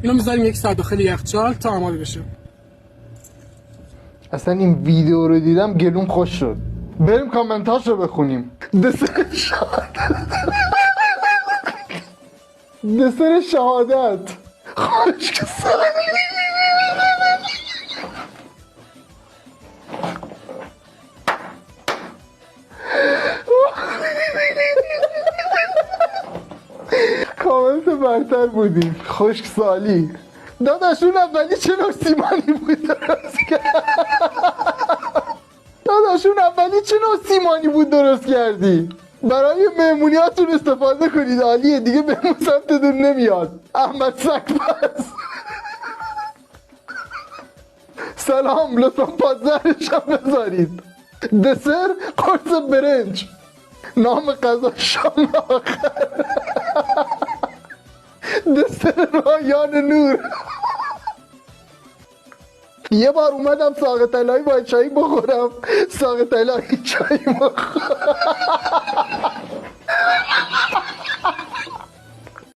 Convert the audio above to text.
اینو میذاریم 1 ساعت داخل یخچال تا آماده بشه. اصلا این ویدیو رو دیدم گلوم خوش شد. بریم کامنتاش رو بخونیم. دسر شهادت خشک سالی. کامنت برتر بودیم. خشک سالی داداش اون اولی چه نوع سیمانی بود درست کردی؟ داداش اون اولی چه نوع سیمانی بود درست کردی؟ برای مهمونیاتون استفاده کنید، عالیه دیگه بهمون سمتتون نمیاد. احمد سگپز سلام، لطفا پادزرش هم بذارید. دسر قرص برنج، نام غذا شام آخر. دسر رایان نور. یه بار اومدم ساق طلایی با چای بخورم، ساق طلایی چای بخورم.